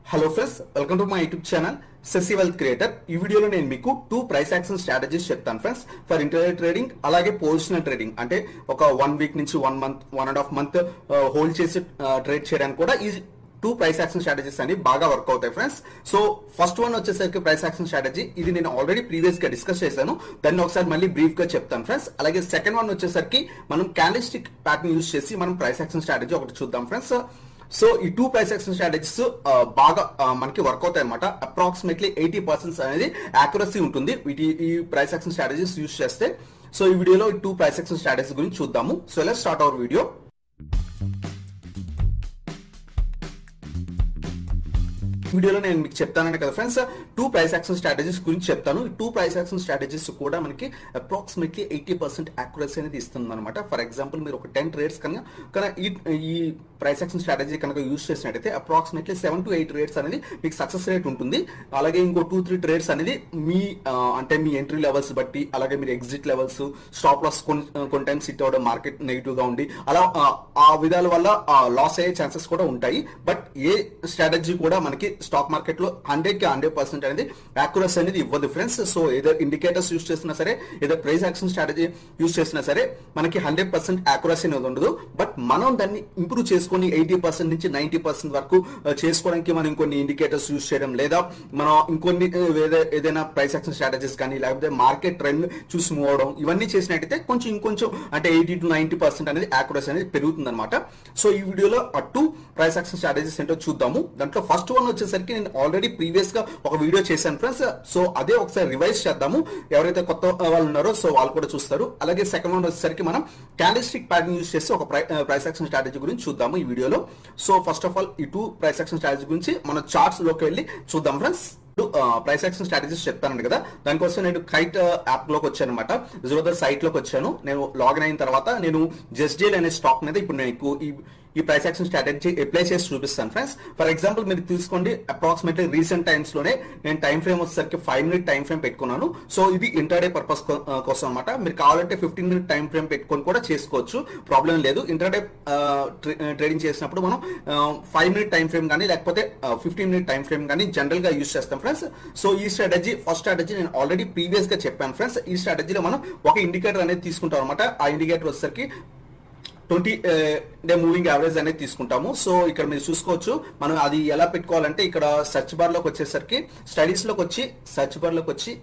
Hello friends, welcome to my YouTube channel Sesi Wealth Creator. ఈ వీడియోలో నేను మీకు 2 ప్రైస్ యాక్షన్ స్ట్రాటజీస్ చెప్తాను ఫ్రెండ్స్ ఫర్ ఇంటర్డే ట్రేడింగ్ అలాగే పొజిషనల్ ట్రేడింగ్ అంటే ఒక 1 వీక్ నుంచి 1 మంత్ 1.5 మంత్ హోల్డ్ చేసి ట్రేడ్ చేయడానికి కూడా ఈ 2 ప్రైస్ యాక్షన్ స్ట్రాటజీస్ అని బాగా వర్క్ అవుతాయి ఫ్రెండ్స్. సో ఫస్ట్ వన్ వచ్చేసరికి ప్రైస్ యాక్షన్ స్ట్రాటజీ, ఇది నేను ఆల్రెడీ ప్రీవియస్ గా డిస్కస్ చేశాను, దాన్ని ఒకసారి మళ్ళీ బ్రీఫ్ గా చెప్తాను ఫ్రెండ్స్. అలాగే సెకండ్ వన్ వచ్చేసరికి మనం క్యాండిల్స్టిక్ ప్యాటర్న్ యూజ్ చేసి మనం ప్రైస్ యాక్షన్ స్ట్రాటజీ ఒకటి చూద్దాం ఫ్రెండ్స్. సో ఈ 2 ప్రైస్ యాక్షన్ స్ట్రాటజీస్ బాగా మనకి వర్క్ అవుతాయి అనమాట. అప్రాక్సిమేట్లీ 80% అనేది యాక్యురసీ ఉంటుంది ఈ ప్రైస్ యాక్షన్ స్ట్రాటజీస్ యూజ్ చేస్తే. సో ఈ వీడియోలో ఈ 2 ప్రైస్ యాక్షన్ స్ట్రాటజీస్ గురించి చూద్దాము. So let's start our video. వీడియోలో నేను మీకు చెప్తానంటే కదా ఫ్రెండ్స్ 2 ప్రైస్ యాక్షన్ స్ట్రాటజీస్ గురించి చెప్తాను. ఈ 2 ప్రైస్ యాక్షన్ స్ట్రాటజీస్ కూడా మనకి అప్రాక్సిమేట్లీ 80% యాక్యురసీ అనేది ఇస్తుంది అనమాట. ఫర్ ఎగ్జాంపుల్ మీరు ఒక 10 ట్రేడ్స్ కనుక ఈ ప్రైస్ యాక్షన్ స్ట్రాటజీ కనుక యూజ్ చేసినట్టయితే అప్రాక్సిమేట్లీ 7 to 8 ట్రేడ్స్ అనేది మీకు సక్సెస్ రేట్ ఉంటుంది. అలాగే ఇంకో 2-3 ట్రేడ్స్ అనేది మీ అంటే మీ ఎంట్రీ లెవెల్స్ బట్టి, అలాగే మీరు ఎగ్జిట్ లెవెల్స్, స్టాప్ లాస్ కొన్ని టైమ్స్ హిట్ అవ్వడం, మార్కెట్ నెగిటివ్ గా ఉండి అలా ఆ విధాల వల్ల లాస్ అయ్యే ఛాన్సెస్ కూడా ఉంటాయి. బట్ ఏ స్ట్రాటజీ కూడా మనకి స్టాక్ మార్కెట్ లో 100% అనేది యాక్యురసీ అనేది ఇవ్వదు ఫ్రెండ్స్. సో ఏదో ఇండికేటర్స్ యూజ్ చేసినా సరే, ఏదో ప్రైస్ యాక్షన్ స్ట్రాటజీ యూజ్ చేసినా సరే మనకి 100% యాక్యురసీ అనేది ఉండదు. బట్ మనం దాన్ని ఇంప్రూవ్ చేసుకొని 80% నుంచి 90% వరకు చేసుకోవడానికి మనం ఇంకొన్ని ఇండికేటర్స్ యూజ్ చేయడం, లేదా మనం ఇంకొన్ని ఏదైనా ప్రైస్ యాక్షన్ స్ట్రాటజీస్ కానీ లేకపోతే మార్కెట్ ట్రెండ్ చూసి మూవ్ అవడం, ఇవన్నీ చేసినట్టయితే ఇంకొంచెం అంటే 80 to 90% అనేది యాక్యురసీ అనేది పెరుగుతుంది అనమాట. సో ఈ వీడియోలో 2 ప్రైస్ యాక్షన్ స్ట్రాటజీస్ ఏంటో చూద్దాము. దాంట్లో ఫస్ట్ వన్ వచ్చేసరికి నేను ఆల్రెడీ ప్రీవియస్ గా ఒక వీడియో చేశాను ఫ్రెండ్స్. సో అదే ఒకసారి రివైజ్ చేద్దాము, ఎవరైతే కొత్త వాళ్ళు ఉన్నారో సో వాళ్ళు కూడా చూస్తారు. అలాగే సెకండ్ వన్ వచ్చేసరికి మనం క్యాండిల్స్టిక్ ప్యాటర్న్ యూజ్ చేసి ఒక ప్రైస్ యాక్షన్ స్ట్రాటజీ గురించి చూద్దాము ఈ వీడియోలో. సో ఫస్ట్ ఆఫ్ ఆల్ ఈ 2 ప్రైస్ యాక్షన్ స్ట్రాటజీ గురించి మనం చార్ట్స్ లోకి వెళ్ళి చూద్దాం ఫ్రెండ్స్. ప్రైస్ యాక్షన్ స్ట్రాటజీస్ చెప్తానండి కదా, దానికోసం నేను కైట్ యాప్ లోకి వచ్చాను అనమాట. ZERODHA సైట్ లోకి వచ్చాను. నేను లాగిన్ అయిన తర్వాత నేను జస్ట్డీల్ అనే స్టాక్ మీద ఇప్పుడు నేను ఈ ప్రైస్ యాక్షన్ స్ట్రాటజీ అప్లై చేసి చూపిస్తాను ఫ్రెండ్స్. ఫర్ ఎగ్జాంపుల్ మీరు తీసుకోండి, అప్రాక్సిమేట్లీ రీసెంట్ టైమ్స్ లోనే నేను టైం ఫ్రేమ్ వచ్చేసరికి 5 minute టైం ఫ్రేమ్ పెట్టుకున్నాను. సో ఇది ఇంటర్డే పర్పస్ కోసం అనమాట. మీరు కావాలంటే 15 minute టైం ఫ్రేమ్ పెట్టుకొని కూడా చేసుకోవచ్చు, ప్రాబ్లం లేదు. ఇంటర్డే ట్రేడింగ్ చేసినప్పుడు మనం 5 minute టైం ఫ్రేమ్ కానీ లేకపోతే 15 minute టైం ఫ్రేమ్ కానీ జనరల్ గా యూజ్ చేస్తాం ఫ్రెండ్స్. సో ఈ స్ట్రాటజీ ఫస్ట్ స్ట్రాటజీ నేను ఆల్రెడీ ప్రీవియస్ గా చెప్పాను ఫ్రెండ్స్. ఈ స్ట్రాటజీలో మనం ఒక ఇండికేటర్ అనేది తీసుకుంటాం అనమాట. ఆ ఇండికేటర్ వచ్చేసరికి 20-డే మూవింగ్ యావరేజ్ అనేది తీసుకుంటాము. సో ఇక్కడ మీరు చూసుకోవచ్చు, మనం అది ఎలా పెట్టుకోవాలంటే ఇక్కడ సెర్చ్ బార్ లోకి వచ్చేసరికి స్టడీస్ లోకి వచ్చి సెర్చ్ బార్ లోకి వచ్చి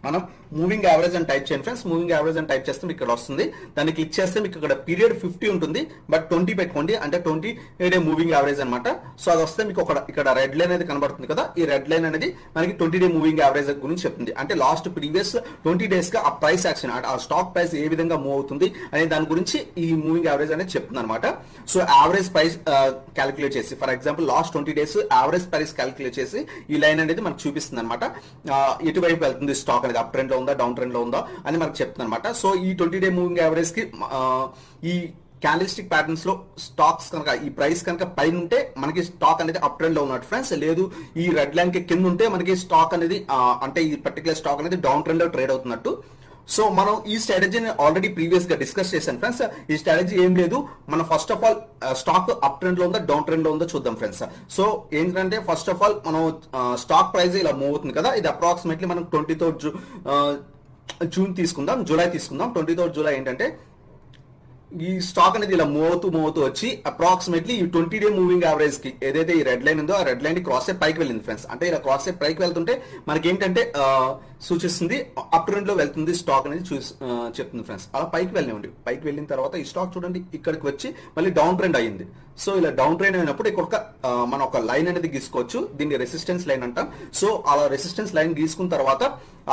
మనం మూవింగ్ యావరేజ్ అని టైప్ చేయండి ఫ్రెండ్స్. మూవింగ్ యావరేజ్ అని టైప్ చేస్తే మీకు ఇక్కడ వస్తుంది. దాన్ని క్లిక్ చేస్తే మీకు ఇక్కడ పీరియడ్ 50 ఉంటుంది, బట్ 20 పెట్టుకోండి, అంటే 20-డే మూవింగ్ యావరేజ్ అనమాట. సో అది వస్తే మీకు ఇక్కడ రెడ్ లైన్ అనేది కనబడుతుంది కదా, ఈ రెడ్ లైన్ అనేది మనకి 20-డే మూవింగ్ యావరేజ్ గురించి చెప్తుంది. అంటే లాస్ట్ ప్రీవియస్ 20 days గా ఆ ప్రైస్ యాక్షన్, ఆ స్టాక్ ప్రైస్ ఏ విధంగా మూవ్ అవుతుంది అనే దాని గురించి ఈ మూవింగ్ యావరేజ్ అనేది చెప్తుంది అనమాట. సో యావరేజ్ ప్రైస్ క్యాలిక్యులేట్ చేసి, for example last 20 days average price calculate చేసి ఈ లైన్ అనేది మనకు చూపిస్తుంది అనమాట. ఎటువైపు వెళ్తుంది స్టాక్ అనేది, అప్ ట్రెండ్ లో ఉందా, డౌన్ ట్రెండ్ లో ఉందా అని మనకు చెప్తుంది అనమాట. సో ఈ 20-డే మూవింగ్ యావరేజ్ కి ఈ క్యాండిల్స్టిక్ ప్యాటర్న్స్ లో స్టాక్స్ కనుక ఈ ప్రైస్ కనుక పైన ఉంటే మనకి స్టాక్ అనేది అప్ ట్రెండ్ లో ఉన్నట్టు ఫ్రెండ్స్. లేదు ఈ రెడ్ లైన్ కి కింద ఉంటే మనకి స్టాక్ అనేది అంటే ఈ పర్టికులర్ స్టాక్ అనేది డౌన్ ట్రెండ్ లో ట్రేడ్ అవుతున్నట్టు. సో మనం ఈ స్ట్రాటజీని ఆల్రెడీ ప్రీవియస్ గా డిస్కస్ చేశాను ఫ్రెండ్స్. ఈ స్ట్రాటజీ ఏం లేదు, మనం first of all stock up trend లో ఉందా డౌన్ ట్రెండ్ లో ఉందో చూద్దాం ఫ్రెండ్స్. సో ఏంటంటే ఫస్ట్ ఆఫ్ ఆల్ మనం స్టాక్ ప్రైస్ ఇలా మూవ్ అవుతుంది కదా, ఇది అప్రాక్సిమేట్లీ మనం 23rd జూన్ తీసుకుందాం, జూలై తీసుకుందాం. 23rd జూలై ఏంటంటే ఈ స్టాక్ అనేది ఇలా మూవ్ అవుతూ వచ్చి అప్రాక్సిమేట్లీ ఈ 20-డే మూవింగ్ యావరేజ్ కి ఏదైతే ఈ రెడ్ లైన్ ఉందో ఆ రెడ్ లైన్ కి క్రాస్ అయ్యి పైకి వెళ్ళింది ఫ్రెండ్స్. అంటే ఇలా క్రాస్ అయ్యి పైకి వెళ్తుంటే మనకి ఏంటంటే సూచిస్తుంది అప్ ట్రెండ్ లో వెళ్తుంది స్టాక్ అనేది చెప్తుంది ఫ్రెండ్స్. అలా పైకి వెళ్ళనివ్వండి. పైకి వెళ్ళిన తర్వాత ఈ స్టాక్ చూడండి ఇక్కడికి వచ్చి మళ్ళీ డౌన్ ట్రెండ్ అయ్యింది. సో ఇలా డౌన్ ట్రెండ్ అయినప్పుడు ఇక్కడ మనం ఒక లైన్ అనేది గీసుకోవచ్చు, దీన్ని రెసిస్టెన్స్ లైన్ అంటాం. సో అలా రెసిస్టెన్స్ లైన్ గీసుకున్న తర్వాత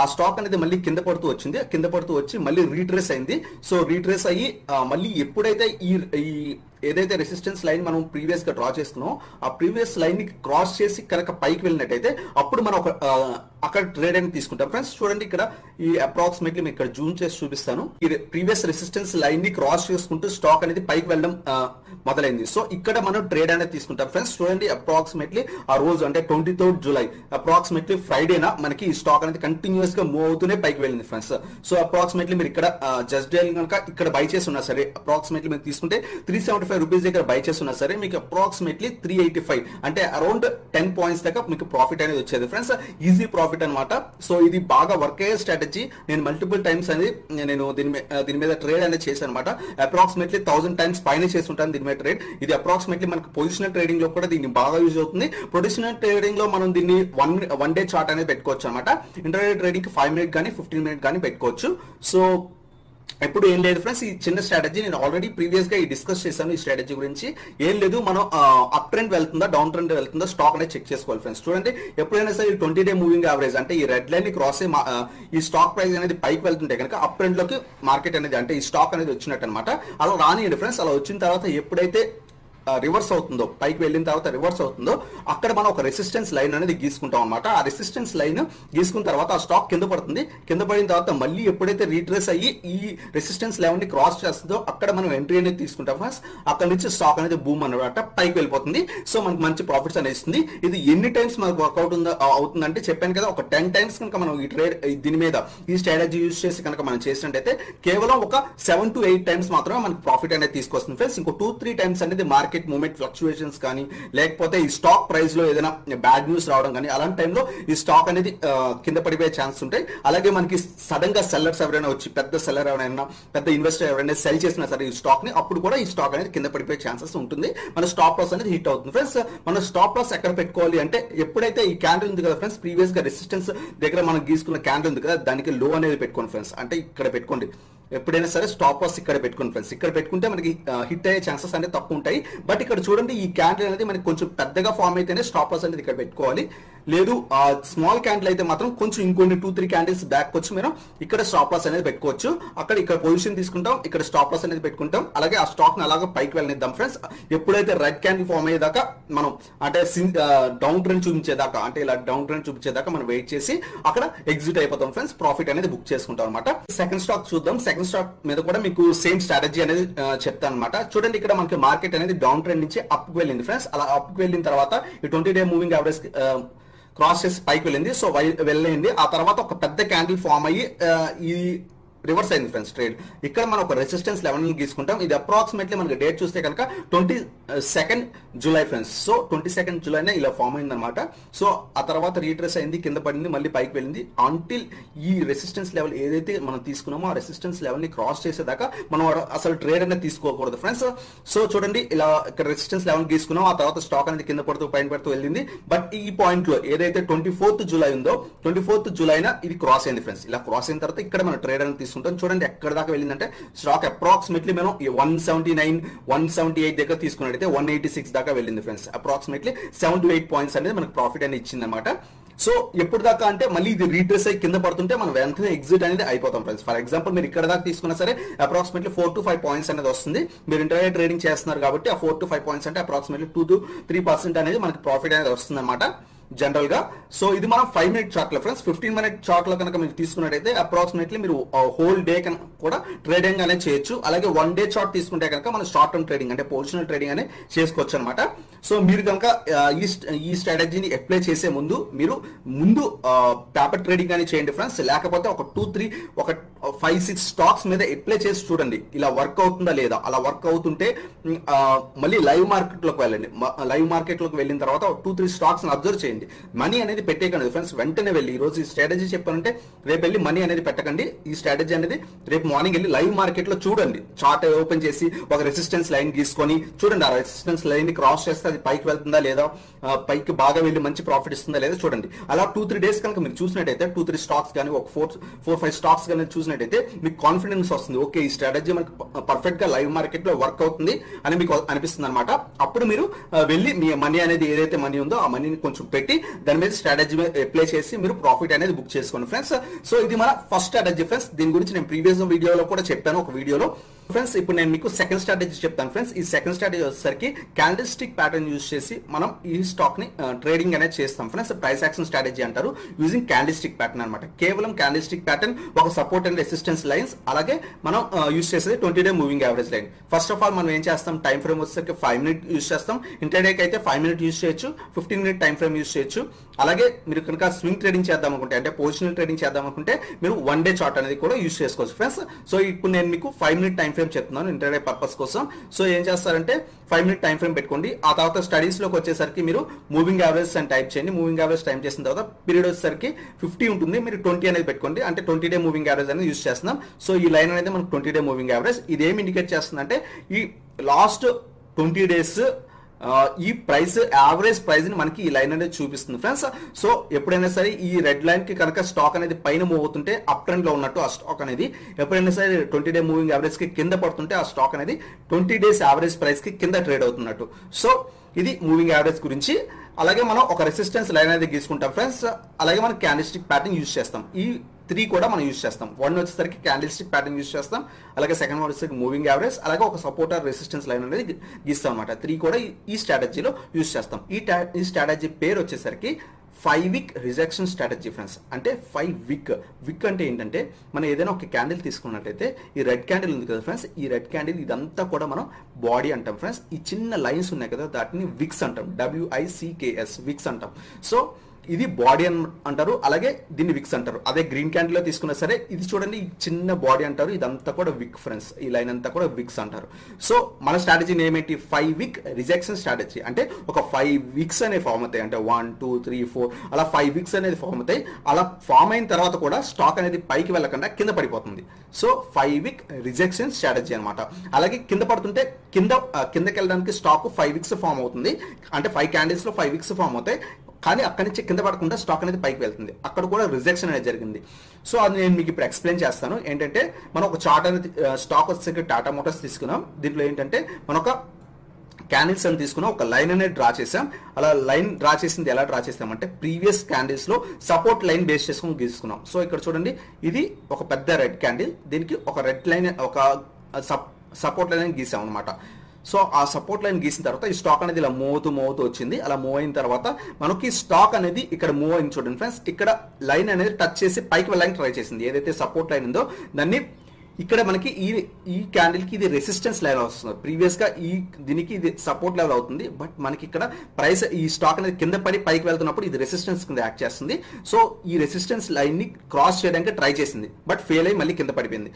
ఆ స్టాక్ అనేది మళ్ళీ కింద పడుతూ వచ్చింది, కింద పడుతూ వచ్చి మళ్ళీ రీట్రేస్ అయింది. సో రీట్రేస్ అయ్యి మళ్ళీ ఎప్పుడైతే ఈ ఏదైతే రెసిస్టెన్స్ లైన్ మనం ప్రీవియస్ గా డ్రా చేసుకున్నాం ఆ ప్రీవియస్ లైన్ ని క్రాస్ చేసి కనుక పైకి వెళ్ళినట్టయితే అప్పుడు మనం అక్కడ ట్రేడ్ అని తీసుకుంటాం ఫ్రెండ్స్. చూడండి ఇక్కడ ఈ అప్రాక్సిమేట్లీ మీకు ఇక్కడ జూమ్ చేసి చూపిస్తాను. ఈ ప్రీవియస్ రెసిస్టెన్స్ లైన్ ని క్రాస్ చేసుకుంటూ స్టాక్ అనేది పైకి వెళ్ళడం మొదలైంది. సో ఇక్కడ మనం ట్రేడ్ అనేది తీసుకుంటాం ఫ్రెండ్స్. చూడండి అప్రాక్సిమేట్లీ ఆ రోజు అంటే 23rd జూలై అప్రాక్సిమేట్లీ ఫ్రైడేనా మనకి ఈ స్టాక్ అనేది కంటిన్యూస్ గా మూవ్ అవుతూనే పైకి వెళ్ళింది ఫ్రెండ్స్. సో అప్రాక్సిమేట్లీ మీరు ఇక్కడ జస్ట్ డైల్ కనుక ఇక్కడ బై చేసి ఉన్నా సరే అప్రాక్సిమేట్లీ మీరు తీసుకుంటే 375 325 రూపీస్ దగ్గర బై చేస్తున్నా సరే మీకు అప్రాక్సిమేట్లీ 385 అంటే అరౌండ్ 10 పాయింట్స్ దాకా మీకు ప్రాఫిట్ అనేది వచ్చేది ఫ్రెండ్స్. ఈజీ ప్రాఫిట్ అనమాట. సో ఇది బాగా వర్క్ అయ్యే స్ట్రాటజీ. నేను మల్టిపుల్ టైమ్స్ అనేది నేను దీని మీద ట్రేడ్ అనేది చేశాను అనమాట. అప్రాక్సిమేట్లీ 1000 టైమ్స్ పైన చేస్తుంటాను దీని మీద ట్రేడ్. ఇది అప్రాక్సిమేట్లీ మనకు పొజిషనల్ ట్రేడింగ్ లో కూడా దీన్ని బాగా యూజ్ అవుతుంది. పొజిషనల్ ట్రేడింగ్ లో మనం దీన్ని వన్ డే చార్ట్ అనేది పెట్టుకోవచ్చు అనమాట. ఇంటర్డే ట్రేడింగ్ కి 5 మినిట్ కానీ 15 మినిట్ కానీ పెట్టుకోవచ్చు. సో ఎప్పుడు ఏం లేదు ఫ్రెండ్స్, ఈ చిన్న స్ట్రాటజీ నేను ఆల్రెడీ ప్రీవియస్ గా డిస్కస్ చేశాను. ఈ స్ట్రాటజీ గురించి ఏం లేదు, మనం అప్ ట్రెండ్ వెళ్తుందా డౌన్ ట్రెండ్ వెళ్తుందా స్టాక్ అనేది చెక్ చేసుకోవాలి ఫ్రెండ్స్. చూడండి ఎప్పుడైనా సరే 20 డే మూవింగ్ యావరేజ్ అంటే ఈ రెడ్ లైన్ ని క్రాస్ ఈ స్టాక్ ప్రైస్ అనేది పైకి వెళ్తుంటే కనుక అప్ ట్రెండ్ లోకి మార్కెట్ అనేది అంటే ఈ స్టాక్ అనేది వచ్చినట్టు అనమాట. అలా రానియండి ఫ్రెండ్స్. అలా వచ్చిన తర్వాత ఎప్పుడైతే రివర్స్ అవుతుందో, పైకి వెళ్ళిన తర్వాత రివర్స్ అవుతుందో, అక్కడ మనం ఒక రెసిస్టెన్స్ లైన్ అనేది గీసుకుంటాం అనమాట. ఆ రెసిస్టెన్స్ లైన్ గీసుకున్న తర్వాత ఆ స్టాక్ కింద పడుతుంది. కింద పడిన తర్వాత మళ్ళీ ఎప్పుడైతే రీట్రేస్ అయ్యి ఈ రెసిస్టెన్స్ లెవెల్ ని క్రాస్ చేస్తుందో అక్కడ మనం ఎంట్రీ అనేది తీసుకుంటాం ఫ్రెండ్స్. అక్కడ నుంచి స్టాక్ అనేది బూమ్ అనమాట పైకి వెళ్ళిపోతుంది. సో మనకు మంచి ప్రాఫిట్స్ అనేది ఇస్తుంది. ఇది ఎన్ని టైమ్స్ మనకు వర్కౌట్ అవుతుందంటే చెప్పాను కదా, ఒక 10 టైమ్స్ కనుక మనం ఈ ట్రేడ్ దీని మీద ఈ స్ట్రాటజీ యూజ్ చేసి కనుక మనం చేసినట్టయితే కేవలం ఒక 7 to 8 టైమ్స్ మాత్రమే మనకు ప్రాఫిట్ అనేది తీసుకొస్తుంది ఫ్రెండ్స్. ఇంకో 2-3 టైమ్స్ అనేది మార్కెట్ మూమెంట్ ఫ్లక్చుయేషన్స్ కానీ లేకపోతే ఈ స్టాక్ ప్రైస్ లో ఏదైనా బ్యాడ్ న్యూస్ రావడం కానీ అలాంటి టైంలో ఈ స్టాక్ అనేది కింద పడిపోయే ఛాన్స్ ఉంటాయి. అలాగే మనకి సడన్ గా సెల్లర్స్ ఎవరైనా వచ్చి పెద్ద సెల్లర్ ఎవరైనా పెద్ద ఇన్వెస్టర్ ఎవరైనా సెల్ చేసినా సరే ఈ స్టాక్ ని, అప్పుడు కూడా ఈ స్టాక్ అనేది కింద పడిపోయే ఛాన్సెస్ ఉంటుంది. మన స్టాప్ లాస్ అనేది హిట్ అవుతుంది ఫ్రెండ్స్. మన స్టాప్ లాస్ ఎక్కడ పెట్టుకోవాలి అంటే ఎప్పుడైతే ఈ క్యాండిల్ ఉంది కదా ఫ్రెండ్స్, ప్రీవియస్ గా రెసిస్టెన్స్ దగ్గర మనం గీసుకున్న క్యాండిల్ ఉంది కదా, దానికి లో అనేది పెట్టుకోండి ఫ్రెండ్స్. అంటే ఇక్కడ పెట్టుకోండి. ఎప్పుడైనా సరే స్టాప్ లాస్ ఇక్కడ పెట్టుకోండి ఫ్రెండ్స్. ఇక్కడ పెట్టుకుంటే మనకి హిట్ అయ్యే ఛాన్సెస్ అనేది తక్కువ ఉంటాయి. బట్ ఇక్కడ చూడండి ఈ క్యాండిల్ అనేది మనకి కొంచెం పెద్దగా ఫామ్ అయితేనే స్టాప్ లాస్ అనేది ఇక్కడ పెట్టుకోవాలి. లేదు స్మాల్ క్యాండిల్ అయితే మాత్రం కొంచెం ఇంకొన్ని 2-3 క్యాండిల్స్ బ్యాక్ వచ్చి మీరు ఇక్కడ స్టాప్ లాస్ అనేది పెట్టుకోవచ్చు. ఇక్కడ పొజిషన్ తీసుకుంటాం, ఇక్కడ స్టాప్ లాస్ అనేది పెట్టుకుంటాం. అలాగే ఆ స్టాక్ ని అలాగే పైకి వెళ్ళనిద్దాం ఫ్రెండ్స్. ఎప్పుడైతే రెడ్ క్యాండిల్ ఫామ్ అయ్యేదాకా మనం అంటే డౌన్ ట్రెండ్ చూపించేదాకా, అంటే ఇలా డౌన్ ట్రెండ్ చూపించేదాకా మనం వెయిట్ చేసి అక్కడ ఎగ్జిట్ అయిపోతాం ఫ్రెండ్స్. ప్రాఫిట్ అనేది బుక్ చేసుకుంటాం అనమాట. సెకండ్ స్టాక్ చూద్దాం. సెకండ్ స్టాక్ మీద కూడా మీకు సేమ్ స్ట్రాటజీ అనేది చెప్తాను అనమాట. చూడండి ఇక్కడ మనకి మార్కెట్ అనేది డౌన్ ట్రెండ్ నుంచి అప్ వెళ్ళింది ఫ్రెండ్స్. అలా అప్ వెళ్ళిన తర్వాత ఈ 20 డే మూవింగ్ యావరేజ్ క్రాస్ చేసి పైకి వెళ్ళింది. సో వెళ్ళింది. ఆ తర్వాత ఒక పెద్ద క్యాండిల్ ఫామ్ అయ్యి ఈ రివర్స్ అయింది ఫ్రెండ్స్ ట్రేడ్. ఇక్కడ మనం ఒక రెసిస్టెన్స్ లెవెల్ గీసుకుంటాం. ఇది అప్రాక్సిమేట్లీ మనకి డేట్ చూస్తే కనుక 22 జూలై ఫ్రెండ్స్. సో 22 జూలైనే ఇలా ఫామ్ అయింది అనమాట. సో ఆ తర్వాత రీట్రేస్ అయింది, కింద పడింది, మళ్ళీ పైకి వెళ్ళింది. అంటిల్ ఈ రెసిస్టెన్స్ లెవెల్ ఏదైతే మనం తీసుకున్నామో ఆ రెసిస్టెన్స్ లెవెల్ ని క్రాస్ చేసేదాకా మనం అసలు ట్రేడ్ అనేది తీసుకోకూడదు ఫ్రెండ్స్. సో చూడండి ఇలా ఇక్కడ రెసిస్టెన్స్ లెవెల్ గీసుకున్నాం. ఆ తర్వాత స్టాక్ అనేది కింద పడుతూ పైన పడుతూ వెళ్ళింది. బట్ ఈ పాయింట్ లో ఏదైతే 24th జూలై ఉందో 24th జూలైన ఇది క్రాస్ అయింది ఫ్రెండ్స్. ఇలా క్రాస్ అయిన తర్వాత ఇక్కడ మనం ట్రేడ్ అనేది తీసుకుంటాం. చూడండి ఎక్కడ దాకా వెళ్ళిందంటే స్టాక్ అప్రాక్సిమేట్లీ మనం 179 178 దగ్గర తీసుకున్నట్టయితే 186 దాకా వెళ్ళింది ఫ్రెండ్స్. అప్రాక్సిమేట్లీ 7 to 8 పాయింట్స్ అనేది మనకు ప్రాఫిట్ అనేది ఇచ్చింది అనమాట. సో ఎప్పుడు దాకా అంటే మళ్ళీ ఇది రీట్రేస్ అయ్యి కింద పడుతుంటే మనం వెంటనే ఎగ్జిట్ అనేది అయిపోతాం ఫ్రెండ్స్. ఫర్ ఎగ్జాంపుల్ మీరు ఇక్కడ దాకా తీసుకున్నా సరే అప్రాక్సిమేట్లీ 4 to 5 పాయింట్స్ అనేది వస్తుంది. మీరు ఇంటర్డే ట్రేడింగ్ చేస్తున్నారు కాబట్టి ఆ 4 to 5 పాయింట్స్ అంటే అప్రాక్సిమేట్లీ 2 to 3% అనేది మనకి ప్రాఫిట్ అనేది వస్తుంది అనమాట జనరల్ గా. సో ఇది మనం 5 మినిట్ చార్ట్ లో ఫ్రెండ్స్. 15 మినిట్ చార్ట్ లో కనుక మీరు తీసుకున్నట్టయితే అప్రాక్సిమేట్లీ మీరు హోల్ డే కూడా ట్రేడింగ్ అనేది చేయొచ్చు. అలాగే 1 డే చార్ట్ తీసుకుంటే కనుక మనం షార్ట్ టర్మ్ ట్రేడింగ్ అంటే పొజిషనల్ ట్రేడింగ్ అనేది చేసుకోవచ్చు అనమాట. సో మీరు కనుక ఈ స్ట్రాటజీని అప్లై చేసే ముందు మీరు పేపర్ ట్రేడింగ్ అని చేయండి ఫ్రెండ్స్. లేకపోతే ఒక 2-3 ఒక 5-6 స్టాక్స్ మీద అప్లై చేసి చూడండి ఇలా వర్క్ అవుతుందా లేదా. అలా వర్క్ అవుతుంటే మళ్ళీ లైవ్ మార్కెట్ లోకి వెళ్ళండి. లైవ్ మార్కెట్ లోకి వెళ్ళిన తర్వాత 2-3 స్టాక్స్ అబ్జర్వ్ చేయండి. మనీ అనేది పెట్టేయకండి ఫ్రెండ్స్. వెంటనే వెళ్ళి ఈ రోజు ఈ స్ట్రాటజీ చెప్పానంటే రేపు వెళ్ళి మనీ అనేది పెట్టకండి. ఈ స్ట్రాటజీ అనేది రేపు మార్నింగ్ వెళ్ళి లైవ్ మార్కెట్ లో చూడండి. చార్ట్ ఓపెన్ చేసి ఒక రెసిస్టెన్స్ లైన్ గీసుకొని చూడండి. ఆ రెసిస్టెన్స్ లైన్ ని క్రాస్ చేస్తే అది పైకి వెళ్తుందా లేదా, పైకి బాగా వెళ్ళి మంచి ప్రాఫిట్ ఇస్తుందా లేదా చూడండి. అలా 2-3 డేస్ కనుక మీరు చూసినట్టయితే 2-3 స్టాక్స్ కానీ ఒక 4-5 స్టాక్స్ కానీ చూసినట్టయితే మీకు కాన్ఫిడెన్స్ వస్తుంది. ఓకే ఈ స్ట్రాటజీ మనకి పర్ఫెక్ట్ గా లైవ్ మార్కెట్ లో వర్క్ అవుతుంది అని మీకు అనిపిస్తుంది అనమాట. అప్పుడు మీరు వెళ్ళి మీ మనీ అనేది ఏదైతే మనీ ఉందో ఆ మనీని కొంచెం పెట్టి దాని మీద స్ట్రాటజీ అప్లై చేసి మీరు ప్రాఫిట్ అనేది బుక్ చేసుకోండి ఫ్రెండ్స్. సో ఇది మన ఫస్ట్ స్ట్రాటజీ ఫ్రెండ్స్. దీని గురించి నేను ప్రీవియస్ వీడియోలో కూడా చెప్పాను ఒక వీడియోలో ఫ్రెండ్స్. ఇప్పుడు నేను మీకు సెకండ్ స్ట్రాటజీ చెప్తాను ఫ్రెండ్స్. ఈ సెకండ్ స్ట్రాటజీ వచ్చేసరికి క్యాండిల్ స్టిక్ ప్యాటర్న్ యూజ్ చేసి మనం ఈ స్టాక్ ని ట్రేడింగ్ అనేది చేస్తాం ఫ్రెండ్స్. ప్రైస్ యాక్షన్ స్ట్రాటజీ అంటారు. యూజింగ్ క్యాండిల్ స్టిక్ ప్యాటర్న్ అనమాట. కేవలం క్యాండిల్ స్టిక్ ప్యాటర్న్, ఒక సపోర్ట్ అండ్ రెసిస్టెన్స్ లైన్స్, అలాగే మనం యూజ్ చేసేది 20 day moving average line. First of all మనం ఏం చేస్తాం, టైం ఫ్రేమ్ వచ్చేసరికి 5 మినిట్ యూజ్ చేస్తాం. ఇంటర్డేకి అయితే 5 మినిట్ యూజ్ చేయొచ్చు, 15 మినిట్ టైం ఫ్రేమ్ యూజ్ చేయొచ్చు. అలాగే మీరు కనుక స్వింగ్ ట్రేడింగ్ చేద్దాం అనుకుంటే పొజిషనల్ ట్రేడింగ్ చేద్దాం అనుకుంటే మీరు 1 డే చార్ట్ అనేది కూడా యూజ్ చేసుకోవచ్చు ఫ్రెండ్స్. సో ఇప్పుడు నేను మీకు 5 మినిట్ టైం ఫ్రేమ్ చెప్తున్నాను ఇంటర్డే పర్పస్ కోసం. సో ఏం చేస్తారంటే 5 మినిట్ టైం ఫ్రేమ్ పెట్టుకోండి. ఆ తర్వాత స్టడీస్ లోకి వచ్చేసరికి మీరు మూవింగ్ యావరేజ్ అని టైప్ చేయండి. మూవింగ్ యావరేజ్ టైం చేసిన తర్వాత పీరియడ్ వచ్చేసరికి 50 ఉంటుంది, మీరు 20 అనేది పెట్టుకోండి. అంటే 20 డే మూవింగ్ యావరేజ్ అనేది యూస్ చేస్తున్నాం. సో ఈ లైన్ అనేది మనకు 20 డే మూవింగ్ యావరేజ్. ఇది ఏమి ఇండికేట్ చేస్తుందంటే ఈ లాస్ట్ 20 డేస్ ఈ ప్రైస్ యావరేజ్ ప్రైస్ ని మనకి ఈ లైన్ అనేది చూపిస్తుంది ఫ్రెండ్స్. సో ఎప్పుడైనా సరే ఈ రెడ్ లైన్ కి కనుక స్టాక్ అనేది పైన మూవ్ అవుతుంటే అప్ ట్రెండ్ లో ఉన్నట్టు ఆ స్టాక్ అనేది, ఎప్పుడైనా సరే 20 డే మూవింగ్ యావరేజ్ కి కింద పడుతుంటే ఆ స్టాక్ అనేది 20 డేస్ యావరేజ్ ప్రైస్ కి కింద ట్రేడ్ అవుతున్నట్టు. సో ఇది మూవింగ్ యావరేజ్ గురించి. అలాగే మనం ఒక రెసిస్టెన్స్ లైన్ అనేది గీసుకుంటాం ఫ్రెండ్స్. అలాగే మనం క్యాండిల్స్టిక్ ప్యాటర్న్ యూజ్ చేస్తాం. ఈ 3 కూడా మనం యూజ్ చేస్తాం. 1 వచ్చేసరికి క్యాండిల్స్టిక్ ప్యాటర్న్ యూజ్ చేస్తాం, అలాగే సెకండ్ వన్ వచ్చేసరికి మూవింగ్ యావరేజ్, అలాగే ఒక సపోర్టర్ రెసిస్టెన్స్ లైన్ అనేది గీస్తాం అనమాట. 3 కూడా ఈ స్ట్రాటజీలో యూజ్ చేస్తాం. ఈ స్ట్రాటజీ పేరు వచ్చేసరికి 5 వీక్ రిజెక్షన్ స్ట్రాటజీ ఫ్రెండ్స్. అంటే 5 వీక్ అంటే ఏంటంటే మనం ఏదైనా ఒక క్యాండిల్ తీసుకున్నట్లయితే ఈ రెడ్ క్యాండిల్ ఉంది కదా ఫ్రెండ్స్, ఈ రెడ్ క్యాండిల్ ఇదంతా కూడా మనం బాడీ అంటాం ఫ్రెండ్స్. ఈ చిన్న లైన్స్ ఉన్నాయి కదా దాటిని విక్స్ అంటాం, WICKS విక్స్ అంటాం. సో ఇది బాడీ అంటారు, అలాగే దీన్ని విక్స్ అంటారు. అదే గ్రీన్ క్యాండిల్ లో తీసుకున్నా సరే ఇది చూడండి ఈ చిన్న బాడీ అంటారు, ఇదంతా కూడా విక్ ఫ్రెండ్స్. ఈ లైన్ అంతా కూడా విక్స్ అంటారు. సో మన స్ట్రాటజీ ఏమేంటి 5 వీక్ రిజెక్షన్ స్ట్రాటజీ. అంటే ఒక 5 వీక్స్ అనేవి ఫామ్ అవుతాయి. అంటే 1 2 3 4 అలా 5 వీక్స్ అనేది ఫామ్ అవుతాయి. అలా ఫామ్ అయిన తర్వాత కూడా స్టాక్ అనేది పైకి వెళ్ళకుండా కింద పడిపోతుంది. సో 5 వీక్ రిజెక్షన్ స్ట్రాటజీ అనమాట. అలాగే కింద పడుతుంటే కిందకి వెళ్ళడానికి స్టాక్ 5 వీక్స్ ఫామ్ అవుతుంది. అంటే 5 క్యాండిల్స్ లో 5 వీక్స్ ఫామ్ అవుతాయి, కానీ అక్కడి నుంచి కింద పడకుండా స్టాక్ అనేది పైకి వెళ్తుంది. అక్కడ కూడా రిజెక్షన్ అనేది జరిగింది. సో అది నేను మీకు ఇప్పుడు ఎక్స్ప్లెయిన్ చేస్తాను. ఏంటంటే మనం ఒక చార్ట్ అనేది స్టాక్ వచ్చేసరికి టాటా మోటార్స్ తీసుకున్నాం. దీంట్లో ఏంటంటే మనం ఒక క్యాండిల్స్ అని తీసుకున్నాం, ఒక లైన్ అనేది డ్రా చేసాం. అలా లైన్ డ్రా చేసింది ఎలా డ్రా చేసామంటే ప్రీవియస్ క్యాండిల్స్ లో సపోర్ట్ లైన్ బేస్ చేసుకుని గీసుకున్నాం. సో ఇక్కడ చూడండి ఇది ఒక పెద్ద రెడ్ క్యాండిల్, దీనికి ఒక రెడ్ లైన్ ఒక సపోర్ట్ లైన్ గీసాం అనమాట. సో ఆ సపోర్ట్ లైన్ గీసిన తర్వాత ఈ స్టాక్ అనేది ఇలా మూవ్ అవుతూ వచ్చింది. అలా మూవ్ అయిన తర్వాత మనకి స్టాక్ అనేది ఇక్కడ మూవ్ అయింది చూడండి ఫ్రెండ్స్. ఇక్కడ లైన్ అనేది టచ్ చేసి పైకి వెళ్ళడానికి ట్రై చేసింది. ఏదైతే సపోర్ట్ లైన్ ఉందో దాన్ని ఇక్కడ మనకి ఈ క్యాండిల్ కి ఇది రెసిస్టెన్స్ లెవెల్ వస్తుంది. ప్రీవియస్ గా దీనికి ఇది సపోర్ట్ లెవెల్ అవుతుంది. బట్ మనకి ఇక్కడ ప్రైస్ ఈ స్టాక్ అనేది కింద పడి పైకి వెళ్తున్నప్పుడు ఇది రెసిస్టెన్స్ కింద యాక్ట్ చేస్తుంది. సో ఈ రెసిస్టెన్స్ లైన్ ని క్రాస్ చేయడానికి ట్రై చేసింది, బట్ ఫెయిల్ అయ్యి మళ్ళీ కింద పడిపోయింది.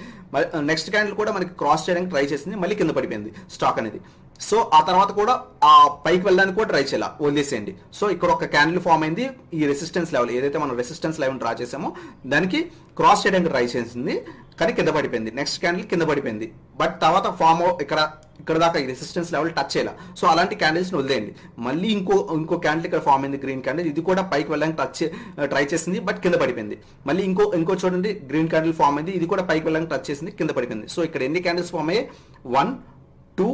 నెక్స్ట్ క్యాండిల్ కూడా మనకి క్రాస్ చేయడానికి ట్రై చేసింది, మళ్ళీ కింద పడిపోయింది స్టాక్ అనేది. సో ఆ తర్వాత కూడా ఆ పైకి వెళ్ళడానికి కూడా ట్రై చేయాలి, వదిలేసేయండి. సో ఇక్కడ ఒక క్యాండిల్ ఫామ్ అయింది. ఈ రెసిస్టెన్స్ లెవెల్ ఏదైతే మనం రెసిస్టెన్స్ లెవెల్ డ్రా చేసామో దానికి క్రాస్ చేయడానికి ట్రై చేసింది, కానీ కింద పడిపోయింది. నెక్స్ట్ క్యాండిల్ కింద పడిపోయింది, బట్ తర్వాత ఫామ్ ఇక్కడ దాకా ఈ రెసిస్టెన్స్ లెవెల్ టచ్ చేయాలి. సో అలాంటి క్యాండిల్స్ ని వదిలేయండి. మళ్ళీ ఇంకో క్యాండిల్ ఇక్కడ ఫామ్ అయింది, గ్రీన్ క్యాండిల్. ఇది కూడా పైకి వెళ్ళడానికి ట్రై చేసింది, బట్ కింద పడిపోయింది. మళ్ళీ ఇంకో చూడండి గ్రీన్ క్యాండిల్ ఫామ్ అయింది, ఇది కూడా పైకి వెళ్ళడానికి టచ్ చేసింది, కింద పడిపోయింది. సో ఇక్కడ ఎన్ని క్యాండిల్స్ ఫామ్ అయ్యాయి? 1 2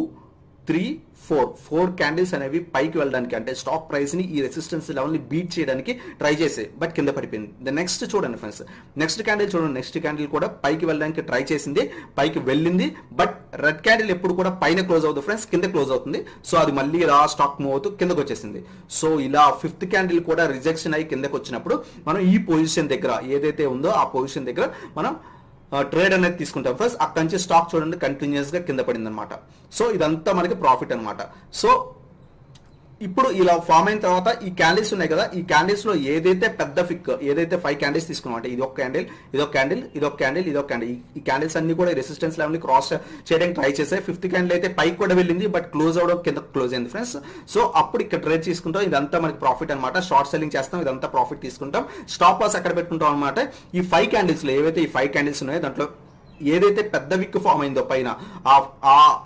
3 4 క్యాండిల్స్ అనేవి పైకి వెళ్ళడానికి, అంటే స్టాక్ ప్రైస్ ని ఈ రెసిస్టెన్స్ లెవెల్ ని బీట్ చేయడానికి ట్రై చేసే, బట్ కింద పడిపోయింది. నెక్స్ట్ చూడండి ఫ్రెండ్స్, నెక్స్ట్ క్యాండిల్ చూడండి. నెక్స్ట్ క్యాండిల్ కూడా పైకి వెళ్ళడానికి ట్రై చేసింది, పైకి వెళ్ళింది, బట్ రెడ్ క్యాండిల్ ఎప్పుడు కూడా పైన క్లోజ్ అవుతుంది ఫ్రెండ్స్, కింద క్లోజ్ అవుతుంది. సో అది మళ్ళీ ఇలా స్టాక్ మూవ్ అవుతూ కిందకు వచ్చేసింది. సో ఇలా 5th క్యాండిల్ కూడా రిజెక్షన్ అయ్యి కిందకు వచ్చినప్పుడు మనం ఈ పొజిషన్ దగ్గర ఏదైతే ఉందో ఆ పొజిషన్ దగ్గర మనం ట్రేడ్ అనేది తీసుకుంటాం ఫస్ట్. అక్కడి నుంచి స్టాక్ చూడండి కంటిన్యూస్ గా కింద పడింది అనమాట. సో ఇదంతా మనకి ప్రాఫిట్ అనమాట. సో ఇప్పుడు ఇలా ఫామ్ అయిన తర్వాత ఈ క్యాండిల్స్ ఉన్నాయి కదా, ఈ క్యాండిల్స్ లో ఏదైతే పెద్ద ఫిక్ ఏదైతే 5 క్యాండిల్స్ తీసుకున్నాం, అంటే ఇది ఒక క్యాండిల్, ఇదొక క్యాండిల్, ఇదొక క్యాండిల్, ఇదొక క్యాండిల్, ఈ క్యాండిల్స్ అన్ని కూడా రెసిస్టెన్స్ లెవెల్ ని క్రాస్ చేయడానికి ట్రై చేశాయి. 5th క్యాండిల్ అయితే పైకి కూడా వెళ్ళింది, బట్ క్లోజ్ అవడం కింద క్లోజ్ అయింది ఫ్రెండ్స్. సో అప్పుడు ఇక్కడ ట్రేడ్ తీసుకుంటాం, ఇదంతా మనకి ప్రాఫిట్ అనమాట. షార్ట్ సెల్లింగ్ చేస్తాం, ఇదంతా ప్రాఫిట్ తీసుకుంటాం. స్టాప్ లాస్ అక్కడ పెట్టుకుంటాం అనమాట. ఈ 5 క్యాండిల్స్ లో ఏవైతే ఈ 5 క్యాండిల్స్ ఉన్నాయో దాంట్లో ఏదైతే పెద్ద విక్ ఫామ్ అయిందో పైన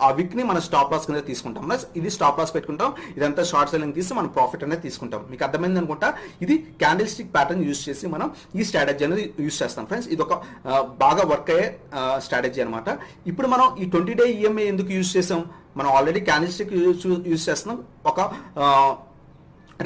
ఆ విక్ ని మనం స్టాప్ లాస్ కింద తీసుకుంటాం. ఇది స్టాప్ లాస్ పెట్టుకుంటాం, ఇదంతా షార్ట్ సెల్లింగ్ తీసి మనం ప్రాఫిట్ అనేది తీసుకుంటాం. మీకు అర్థమైంది అనుకుంటా. ఇది క్యాండిల్ స్టిక్ ప్యాటర్న్ యూజ్ చేసి మనం ఈ స్ట్రాటజీ అనేది యూజ్ చేస్తాం ఫ్రెండ్స్. ఇది ఒక బాగా వర్క్ అయ్యే స్ట్రాటజీ అనమాట. ఇప్పుడు మనం ఈ 20 డే ఈఎంఐ ఎందుకు యూజ్ చేసాం? మనం ఆల్రెడీ క్యాండిల్ స్టిక్ యూజ్ చేస్తున్నాం, ఒక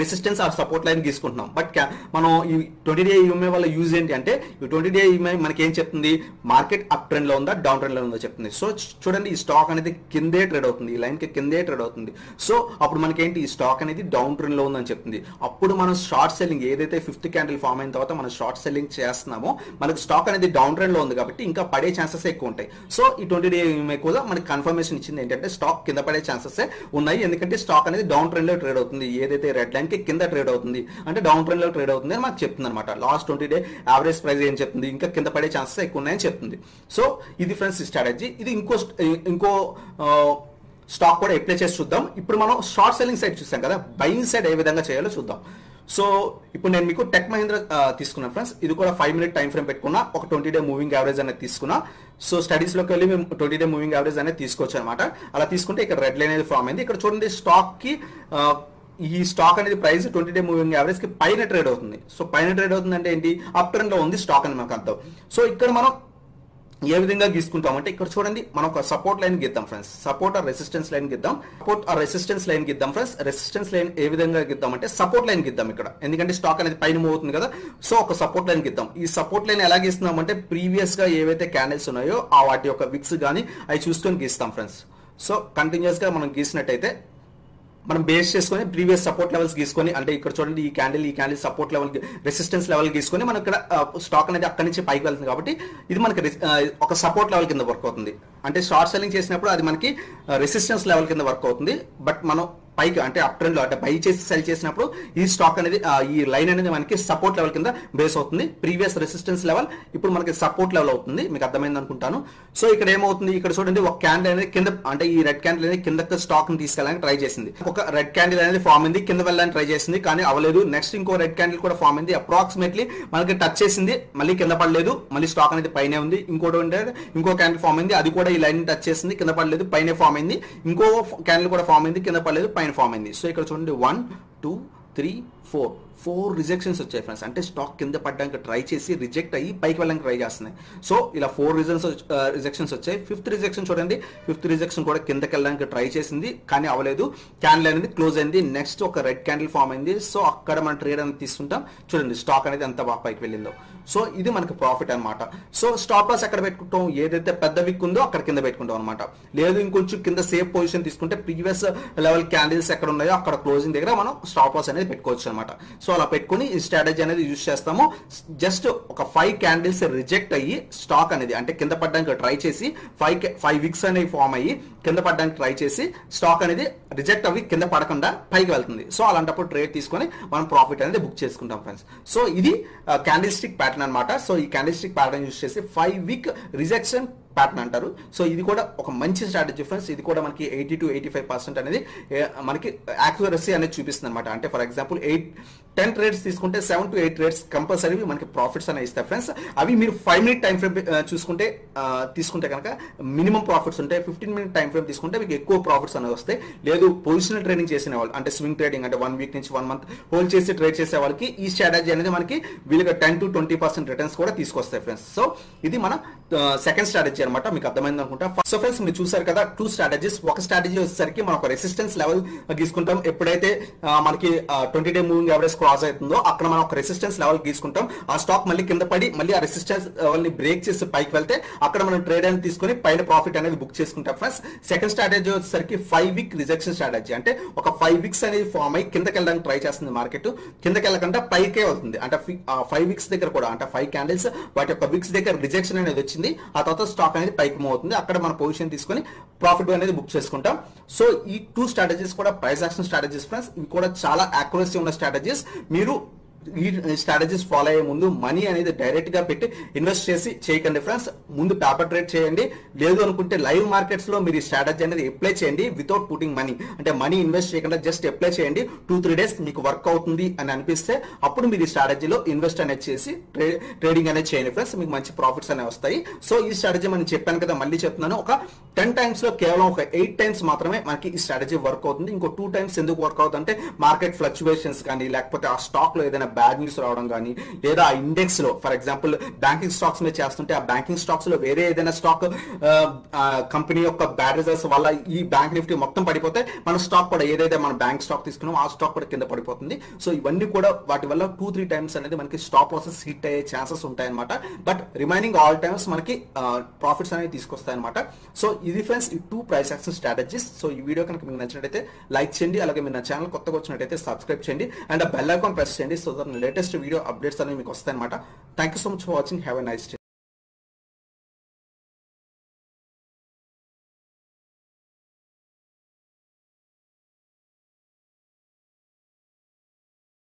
రెసిస్టెన్స్ ఆర్ సపోర్ట్ లైన్ గీసుకుంటున్నాం. బట్ మనం ఈ 20 డే ఈఎంఐ వల్ల యూజ్ ఏంటి అంటే, ఈ 20 డే ఈఎంఐ మనకి ఏం చెప్తుంది? మార్కెట్ అప్ ట్రెండ్ లో ఉందా, డౌన్ ట్రెండ్ లో ఉందో చెప్తుంది. సో చూడండి ఈ స్టాక్ అనేది కిందే ట్రేడ్ అవుతుంది, ఈ లైన్ కి కిందే ట్రేడ్ అవుతుంది. సో అప్పుడు మనకేంటి? ఈ స్టాక్ అనేది డౌన్ ట్రెండ్ లో ఉందని చెప్తుంది. అప్పుడు మనం షార్ట్ సెల్లింగ్ ఏదైతే 5th క్యాండిల్ ఫామ్ అయిన తర్వాత మనం షార్ట్ సెల్లింగ్ చేస్తున్నామో మనకి స్టాక్ అనేది డౌన్ ట్రెండ్ లో ఉంది కాబట్టి ఇంకా పడే ఛాన్సెస్ ఎక్కువ ఉంటాయి. సో ఈ 20 డే ఈఎంఐ కూడా మనకి కన్ఫర్మేషన్ ఇచ్చింది ఏంటంటే స్టాక్ కింద పడే ఛాన్సెస్ ఉన్నాయి, ఎందుకంటే స్టాక్ అనేది డౌన్ ట్రెండ్ లో ట్రేడ్ అవుతుంది. ఏదైతే రెడ్ లైన్ లైన్ కి కింద ట్రేడ్ అవుతుంది, అంటే డౌన్ ట్రెండ్ లో ట్రేడ్ అవుతుంది అని మాకు చెప్తుంది అనమాట. లాస్ట్ 20 డే యావరేజ్ ప్రైస్ ఏం చెప్తుంది, ఇంకా కింద పడే ఛాన్సెస్ ఎక్కువ ఉన్నాయని చెప్తుంది. సో ఇది ఫ్రెండ్స్ స్ట్రాటజీ. ఇది ఇంకో స్టాక్ కూడా అప్లై చేసి చూద్దాం. ఇప్పుడు మనం షార్ట్ సెల్లింగ్ సైడ్ చూసాం కదా, బయింగ్ సైడ్ ఏ విధంగా చేయాలో చూద్దాం. సో ఇప్పుడు నేను మీకు టెక్ మహీంద్రా తీసుకున్నాను ఫ్రెండ్స్. ఇది కూడా 5 మినిట్ టైం ఫ్రేమ్ పెట్టుకున్నా, ఒక 20 డే మూవింగ్ యావరేజ్ అనేది తీసుకున్నా. సో స్టడీస్ లోకి వెళ్ళి మేము 20 డే మూవింగ్ యావరేజ్ అనేది తీసుకోవచ్చు అనమాట. అలా తీసుకుంటే ఇక్కడ రెడ్ లైన్ అనేది ఫామ్ అయింది. ఇక్కడ చూడండి స్టాక్ కి ఈ స్టాక్ అనేది ప్రైస్ 20 డే మూవింగ్ యావరేజ్ కి పైన ట్రేడ్ అవుతుంది. సో పైన ట్రేడ్ అవుతుంది అంటే ఏంటి, అప్ ట్రెండ్ లో ఉంది స్టాక్ అని మనకు అర్థం. సో ఇక్కడ మనం ఏ విధంగా గీసుకుంటామంటే ఇక్కడ చూడండి, మనం ఒక సపోర్ట్ లైన్ గీద్దాం friends. Support or resistance line గీద్దాం. సపోర్ట్ ఆర్ రెసిస్టెన్స్ లైన్ గీద్దాం ఫ్రెండ్స్. రెసిస్టెన్స్ లైన్ ఏ విధంగా గీద్దాం అంటే సపోర్ట్ లైన్ గీద్దాం ఇక్కడ, ఎందుకంటే స్టాక్ అనేది పైన మూవ్ అవుతుంది కదా. సో ఒక సపోర్ట్ లైన్ గీద్దాం. ఈ సపోర్ట్ లైన్ ఎలా గీస్తున్నాం అంటే ప్రీవియస్ గా ఏవైతే క్యాండిల్స్ ఉన్నాయో ఆ వాటి యొక్క విక్స్ కానీ అవి చూసుకొని గీస్తాం ఫ్రెండ్స్. సో కంటిన్యూస్ గా మనం గీసినట్టయితే మనం బేస్ చేసుకొని ప్రీవియస్ సపోర్ట్ లెవెల్స్ గీసుకొని, అంటే ఇక్కడ చూడండి ఈ candle support level resistance level గీసుకొని మనం ఇక్కడ స్టాక్ అనేది అక్కడి నుంచి పైకి వెళ్తుంది కాబట్టి ఇది మనకి ఒక సపోర్ట్ లెవెల్ కింద వర్క్ అవుతుంది. అంటే షార్ట్ సెల్లింగ్ చేసినప్పుడు అది మనకి రెసిస్టెన్స్ లెవెల్ కింద వర్క్ అవుతుంది. బట్ మనం పైకి అంటే అప్ ట్రెండ్ లో అంటే బై చేసి సెల్ చేసినప్పుడు ఈ స్టాక్ అనేది ఈ లైన్ అనేది మనకి సపోర్ట్ లెవెల్ కింద బేస్ అవుతుంది. ప్రీవియస్ రెసిస్టెన్స్ లెవెల్ ఇప్పుడు మనకి సపోర్ట్ లెవెల్ అవుతుంది. మీకు అర్థమైంది అనుకుంటాను. సో ఇక్కడ ఏమవుతుంది, ఇక్కడ చూడండి ఒక క్యాండిల్ అనేది కింద, అంటే ఈ రెడ్ క్యాండిల్ అనేది కింద స్టాక్ ని తీసుకెళ్ళడానికి ట్రై చేసింది. ఒక రెడ్ క్యాండిల్ అనేది ఫామ్ అయింది, కింద వెళ్ళడానికి ట్రై చేసింది కానీ అవ్వలేదు. నెక్స్ట్ ఇంకో రెడ్ క్యాండిల్ కూడా ఫామ్ అయింది, అప్రాక్సిమేట్లీ మనకి టచ్ చేసింది, మళ్ళీ కింద పడలేదు, మళ్ళీ స్టాక్ అనేది పైనే ఉంది. ఇంకో క్యాండిల్ ఫామ్ అయింది, అది కూడా ఈ లైన్ టచ్ చేసింది, కింద పడలేదు, పైన ఫామ్ అయింది. ఇంకో క్యాండిల్ కూడా ఫామ్ అయింది, కింద పడలేదు, పైన ఫామ్ అయింది. సో ఇక్కడ చూడండి 1 2 3 4 రిజెక్షన్స్ వచ్చాయి ఫ్రెండ్స్. అంటే స్టాక్ కింద పడడానికి ట్రై చేసి రిజెక్ట్ అయ్యి పైకి వెళ్ళడానికి ట్రై చేస్తున్నాయి. సో ఇలా 4 రిజెక్షన్స్ వచ్చాయి. 5th రిజెక్షన్ చూడండి, 5th రిజెక్షన్ కూడా కిందకి వెళ్ళడానికి ట్రై చేసింది కానీ అవ్వలేదు. క్యాండిల్ అనేది క్లోజ్ అయింది. నెక్స్ట్ ఒక రెడ్ క్యాండిల్ ఫామ్ అయింది. సో అక్కడ మనం ట్రేడ్ అనేది తీసుకుంటాం. చూడండి స్టాక్ అనేది ఎంత బాగా పైకి వెళ్ళిందో. సో ఇది మనకి ప్రాఫిట్ అనమాట. సో స్టాప్ లాస్ ఎక్కడ పెట్టుకుంటాం, ఏదైతే పెద్ద విక్ ఉందో అక్కడ కింద పెట్టుకుంటాం అనమాట. లేదు ఇంకొంచెం కింద సేఫ్ పొజిషన్ తీసుకుంటే ప్రీవియస్ లెవెల్ క్యాండిల్స్ ఎక్కడ ఉన్నాయో అక్కడ క్లోజింగ్ దగ్గర మనం స్టాప్ లాస్ అనేది పెట్టుకోవచ్చు అనమాట. సో అలా పెట్టుకుని ఈ స్ట్రాటజీ అనేది యూజ్ చేస్తాము. జస్ట్ ఒక 5 క్యాండిల్స్ రిజెక్ట్ అయ్యి స్టాక్ అనేది అంటే కింద పడడానికి ట్రై చేసి 5 విక్స్ అనేవి ఫామ్ అయ్యి కింద పడడానికి ట్రై చేసి స్టాక్ అనేది రిజెక్ట్ అవి కింద పడకుండా పైకి వెళ్తుంది. సో అలాంటప్పుడు ట్రేడ్ తీసుకొని మనం ప్రాఫిట్ అనేది బుక్ చేసుకుంటాం ఫ్రెండ్స్. సో ఇది క్యాండిల్ స్టిక్ ప్యాటర్న్ అనమాట. సో ఈ క్యాండిల్ స్టిక్ ప్యాటర్న్ యూజ్ చేసి 5 వీక్ రిజెక్షన్ ప్యాటర్న్ అంటారు. సో ఇది కూడా ఒక మంచి స్ట్రాటజీ ఫ్రెండ్స్. ఇది కూడా మనకి 80 to 85% అనేది మనకి యాక్యురసీ అనేది చూపిస్తుంది అనమాట. అంటే ఫర్ ఎగ్జాంపుల్ 10 ట్రేడ్స్ తీసుకుంటే 7 to 8 ట్రేడ్స్ కంపల్సరీ మనకి ప్రాఫిట్స్ అనేవి ఇస్తాయి ఫ్రెండ్స్. అవి మీరు 5 మినిట్ టైం ఫ్రేమ్ తీసుకుంటే కనుక మినిమం ప్రాఫిట్స్ ఉంటాయి. 15 మినిట్ టైం ఫ్రేమ్ తీసుకుంటే మీకు ఎక్కువ ప్రాఫిట్స్ అనేవి వస్తాయి. లేదు పొజిషనల్ ట్రేడింగ్ చేసిన వాళ్ళు, అంటే స్వింగ్ ట్రేడింగ్ అంటే 1 వీక్ నుంచి 1 మంత్ హోల్డ్ చేసి ట్రేడ్ చేసే వాళ్ళకి ఈ స్ట్రాటజీ అనేది మనకి వీలుగా 10 to 20% రిటర్న్స్ కూడా తీసుకొస్తాయి ఫ్రెండ్స్. సో ఇది మన సెకండ్ స్ట్రాటజీ అనమాట. మీకు అర్థమైంది అనుకుంటా. సో ఫ్రెండ్స్ మీరు చూసారు కదా 2 స్ట్రాటజీస్. ఒక స్ట్రాటజీ వచ్చేసరికి మనం ఒక రెసిస్టెన్స్ లెవెల్ గీసుకుంటాం. ఎప్పుడైతే మనకి 20 డే మూవింగ్ యావరేజ్ క్రాస్ అవుతుందో అక్కడ మనం ఒక రెసిస్టెన్స్ లెవెల్ గీసుకుంటాం. ఆ స్టాక్ మళ్ళీ కింద పడి మళ్ళీ ఆ రెసిస్టెన్స్ లెవెల్ ని బ్రేక్ చేసి పైకి వెళ్తే అక్కడ మనం ట్రేడ్ అనేది తీసుకొని పైన ప్రాఫిట్ అనేది బుక్ చేసుకుంటాం ఫ్రెండ్స్. సెకండ్ స్ట్రాటజీ వచ్చేసరికి 5 వీక్ రిజెక్షన్ స్ట్రాటజీ. అంటే ఒక 5 వీక్స్ అనేది ఫామ్ అయ్యి కిందకి వెళ్ళడానికి ట్రై చేస్తుంది మార్కెట్, కిందకి వెళ్ళకుండా పైకే వెళ్తుంది. అంటే 5 వీక్స్ దగ్గర కూడా అంటే 5 క్యాండిల్స్ వాటి యొక్క వీక్స్ దగ్గర రిజెక్షన్ అనేది వచ్చింది. ఆ తర్వాత స్టాక్ అనేది పైకి మూవ్ అవుతుంది. అక్కడ మన పొజిషన్ తీసుకొని ప్రాఫిట్ అనేది బుక్ చేసుకుంటాం. సో ఈ 2 స్ట్రాటజీస్ కూడా ప్రైస్ యాక్షన్ స్ట్రాటజీస్ ఫ్రెండ్స్. ఇవి కూడా చాలా యాక్యురసీ ఉన్న స్ట్రాటజీస్. మీరు ఈ స్ట్రాటజీస్ ఫాలో అయ్యే ముందు మనీ అనేది డైరెక్ట్ గా పెట్టి ఇన్వెస్ట్ చేసి చేయకండి ఫ్రెండ్స్. ముందు పేపర్ ట్రేడ్ చేయండి. లేదు అనుకుంటే లైవ్ మార్కెట్స్ లో మీరు ఈ స్ట్రాటజీ అనేది అప్లై చేయండి వితౌట్ పుటింగ్ మనీ. అంటే మనీ ఇన్వెస్ట్ చేయకుండా జస్ట్ అప్లై చేయండి. 2-3 డేస్ మీకు వర్క్ అవుతుంది అని అనిపిస్తే అప్పుడు మీరు ఈ స్ట్రాటజీలో ఇన్వెస్ట్ అనేది చేసి ట్రేడింగ్ అనేది చేయండి ఫ్రెండ్స్. మీకు మంచి ప్రాఫిట్స్ అనేవి వస్తాయి. సో ఈ స్ట్రాటజీ మనం చెప్పాను కదా, మళ్ళీ చెప్తున్నాను. ఒక 10 టైమ్స్ లో కేవలం ఒక 8 టైమ్స్ మాత్రమే మనకి ఈ స్ట్రాటజీ వర్క్ అవుతుంది. ఇంకో 2 టైమ్స్ ఎందుకు వర్క్ అవుతుంది అంటే మార్కెట్ ఫ్లక్చువేషన్స్ కానీ లేకపోతే ఆ స్టాక్ లో ఏదైనా బ్యాడ్ న్యూస్ రావడం కానీ లేదా ఆ ఇండెక్స్ లో ఫర్ ఎగ్జాంపుల్ బ్యాంకింగ్ స్టాక్స్ మీద చేస్తుంటే ఆ బ్యాంకింగ్ స్టాక్స్ లో వేరే ఏదైనా స్టాక్ కంపెనీ యొక్క బ్యాడ్ రిజల్ట్స్ వల్ల ఈ బ్యాంక్ నిఫ్టీ మొత్తం పడిపోతే మన స్టాక్ కూడా ఏదైతే మన బ్యాంక్ స్టాక్ తీసుకున్నామో ఆ స్టాక్ కూడా కింద పడిపోతుంది. సో ఇవన్నీ కూడా వాటి వల్ల 2-3 టైమ్స్ అనేది మనకి స్టాప్ లాసెస్ హిట్ అయ్యే ఛాన్సెస్ ఉంటాయన్నమాట. బట్ రిమైనింగ్ ఆల్ టైమ్స్ మనకి ప్రాఫిట్స్ అనేవి తీసుకొస్తాయి అనమాట. సో ఇది ఫ్రెండ్స్ ఈ 2 ప్రైస్ యాక్షన్ స్ట్రాటజీస్. సో ఈ వీడియో కనుక మీకు నచ్చినట్లయితే లైక్ చేయండి. అలాగే మీరు నా ఛానల్ కొత్తగా వచ్చినట్లయితే సబ్స్క్రైబ్ చేయండి అండ్ బెల్ ఐకాన్ ప్రెస్ చేయండి. So that latest video updates అనేవి మీకు వస్తాయి అనమాట. Thank you so much for watching. Have a nice day.